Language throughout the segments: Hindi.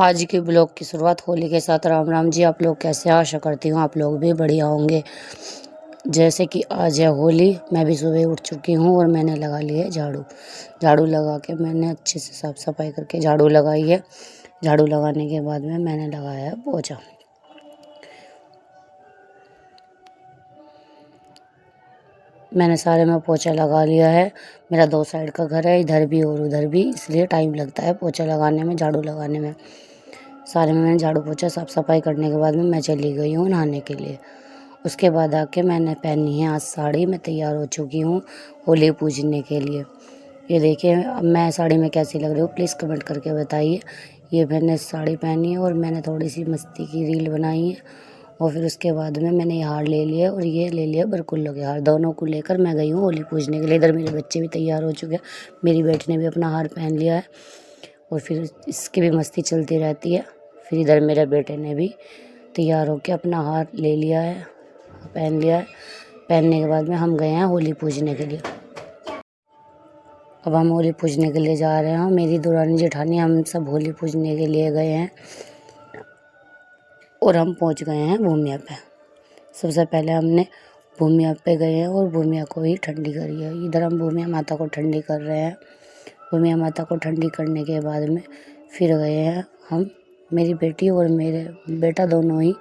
आज के ब्लॉग की शुरुआत होली के साथ। राम राम जी। आप लोग कैसे? आशा करती हूँ आप लोग भी बढ़िया होंगे। जैसे कि आज है होली, मैं भी सुबह उठ चुकी हूँ और मैंने लगा लिया है झाड़ू। झाड़ू लगा के मैंने अच्छे से साफ़ सफाई करके झाड़ू लगाई है। झाड़ू लगाने के बाद में मैंने लगाया है पोछा। मैंने सारे में पोछा लगा लिया है। मेरा 2 साइड का घर है, इधर भी और उधर भी, इसलिए टाइम लगता है पोछा लगाने में, झाड़ू लगाने में। सारे में मैंने झाड़ू पोछा साफ़ सफाई करने के बाद में मैं चली गई हूँ नहाने के लिए। उसके बाद आके मैंने पहनी है आज साड़ी। मैं तैयार हो चुकी हूँ होली पूजने के लिए। ये देखिए अब मैं साड़ी में कैसी लग रही हूँ, प्लीज़ कमेंट करके बताइए। ये मैंने साड़ी पहनी है और मैंने थोड़ी सी मस्ती की रील बनाई है। और फिर उसके बाद में मैंने ये हार ले लिया और ये ले लिया बरकुल्लो के हार। दोनों को लेकर मैं गई हूँ होली पूजने के लिए। इधर मेरे बच्चे भी तैयार हो चुके हैं, मेरी बेटी ने भी अपना हार पहन लिया है और फिर इसकी भी मस्ती चलती रहती है। फिर इधर मेरे बेटे ने भी तैयार होकर अपना हार ले लिया है, पहन लिया है। पहनने के बाद में हम गए हैं होली पूजने के लिए। अब हम होली पूजने के लिए जा रहे हैं। मेरी दुरानी जेठानी हम सब होली पूजने के लिए गए हैं और हम पहुंच गए हैं भूमिया पे। सबसे पहले हमने भूमिया पे गए हैं और भूमिया को ही ठंडी करी है। इधर हम भूमिया माता को ठंडी कर रहे हैं। भूमिया माता को ठंडी करने के बाद में फिर गए हैं हम, मेरी बेटी और मेरे बेटा दोनों ही,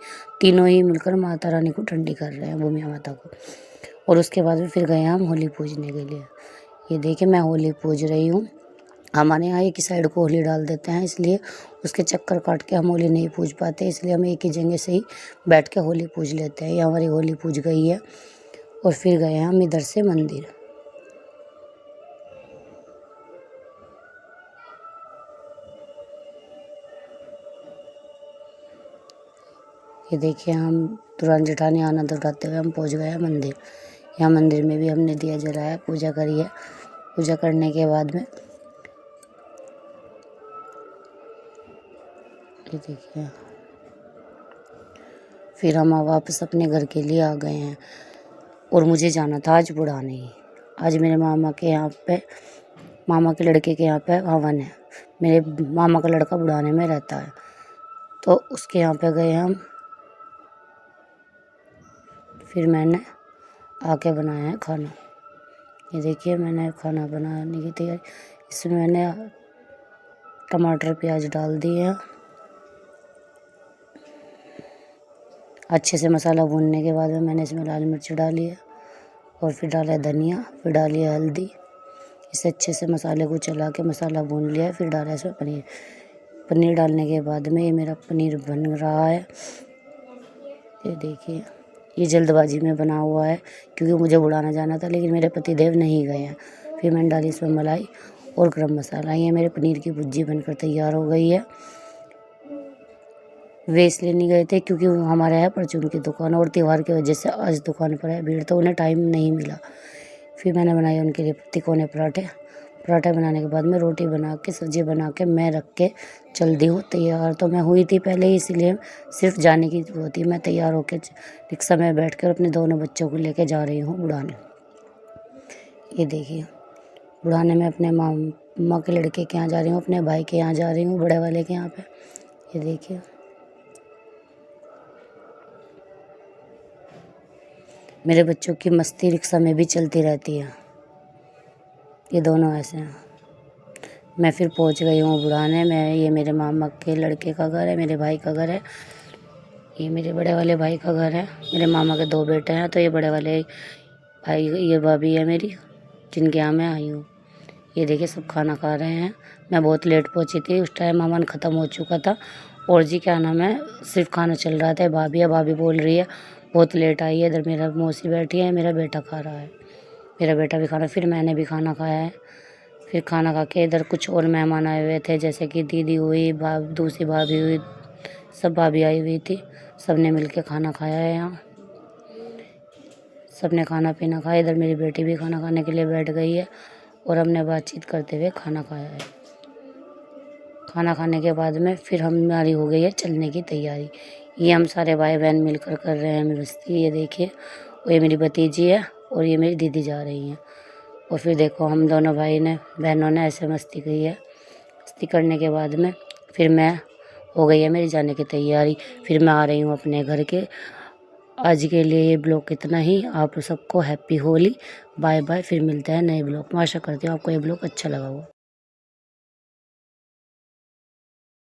तीनों ही मिलकर माता रानी को ठंडी कर रहे हैं, भूमिया माता को। और उसके बाद में फिर गए हम होली पूजने के लिए। ये देखिए मैं होली पूज रही हूँ। हमारे यहाँ एक ही साइड को होली डाल देते हैं, इसलिए उसके चक्कर काट के हम होली नहीं पूज पाते, इसलिए हम एक ही जगह से ही बैठ के होली पूज लेते हैं। ये हमारी होली पूज गई है और फिर गए हम इधर से मंदिर। ये देखिए हम दुरान जेठानी आनंद उठाते हुए हम पहुँच गए हैं मंदिर। यहाँ मंदिर में भी हमने दिया जलाया, पूजा करी है। पूजा करने के बाद में ये देखिए फिर हम वापस अपने घर के लिए आ गए हैं। और मुझे जाना था आज बुढ़ाने ही। आज मेरे मामा के यहाँ पे, मामा के लड़के के यहाँ पे हवन है। मेरे मामा का लड़का बुढ़ाने में रहता है, तो उसके यहाँ पे गए हम। फिर मैंने आके बनाया है खाना। ये देखिए मैंने खाना बनाने की तैयारी, इसमें मैंने टमाटर प्याज डाल दिए हैं। अच्छे से मसाला भूनने के बाद में मैंने इसमें लाल मिर्च डाली है और फिर डाला है धनिया, फिर डाली है हल्दी। इसे अच्छे से मसाले को चला के मसाला भून लिया है। फिर डाला इसमें पनीर। पनीर डालने के बाद में ये मेरा पनीर बन रहा है। ये देखिए ये जल्दबाजी में बना हुआ है क्योंकि मुझे बुलाना जाना था, लेकिन मेरे पतिदेव नहीं गए हैं। फिर मैंने डाली इसमें मलाई और गरम मसाला। ये मेरे पनीर की भुर्जी बनकर तैयार हो गई है। वे इसलिए नहीं गए थे क्योंकि हमारे यहाँ परचून की दुकान और त्यौहार की वजह से आज दुकान पर है भीड़, तो उन्हें टाइम नहीं मिला। फिर मैंने बनाए उनके लिए तिकोने पराठे। पराठे बनाने के बाद में रोटी बना के, सब्जी बना के मैं रख के चल दी हूँ। तैयार तो मैं हुई थी पहले ही, इसलिए सिर्फ जाने की वो थी। मैं तैयार होकर रिक्शा में बैठ कर अपने दोनों बच्चों को लेके जा रही हूँ बुढ़ाने। ये देखिए बुढ़ाने में अपने मामा के लड़के के यहाँ जा रही हूँ, अपने भाई के यहाँ जा रही हूँ, बड़े वाले के यहाँ पे। ये देखिए मेरे बच्चों की मस्ती रिक्शा में भी चलती रहती है। ये दोनों ऐसे हैं। मैं फिर पहुंच गई हूँ बुढ़ाने में। ये मेरे मामा के लड़के का घर है, मेरे भाई का घर है। ये मेरे बड़े वाले भाई का घर है। मेरे मामा के 2 बेटे हैं, तो ये बड़े वाले भाई, ये भाभी है मेरी जिनके यहाँ मैं आई हूँ। ये देखिए सब खाना खा रहे हैं। मैं बहुत लेट पहुँची थी, उस टाइम हवन ख़त्म हो चुका था और जी क्या नाम है, सिर्फ खाना चल रहा था। भाभी है, भाभी बोल रही है बहुत लेट आई है। इधर मेरा मौसी बैठी है, मेरा बेटा खा रहा है, मेरा बेटा भी खाना। फिर मैंने भी खाना खाया है। फिर खाना खा के इधर कुछ और मेहमान आए हुए थे, जैसे कि दीदी हुई, दूसरी भाभी हुई, सब भाभी आई हुई थी। सब ने मिल के खाना खाया है यहाँ। सब ने खाना पीना खाया। इधर मेरी बेटी भी खाना खाने के लिए बैठ गई है और हमने बातचीत करते हुए खाना खाया है। खाना खाने के बाद में फिर हमारी हो गई है चलने की तैयारी। ये हम सारे भाई बहन मिलकर कर रहे हैं मस्ती। ये देखिए और ये मेरी भतीजी है और ये मेरी दीदी जा रही हैं। और फिर देखो हम दोनों भाई ने, बहनों ने ऐसे मस्ती की है। मस्ती करने के बाद में फिर मैं हो गई है मेरी जाने की तैयारी। फिर मैं आ रही हूँ अपने घर के। आज के लिए ये ब्लॉग इतना ही। आप सबको हैप्पी होली। Bye bye. फिर मिलते हैं नए ब्लॉग में। आशा करती हूँ आपको ये ब्लॉग अच्छा लगा होगा।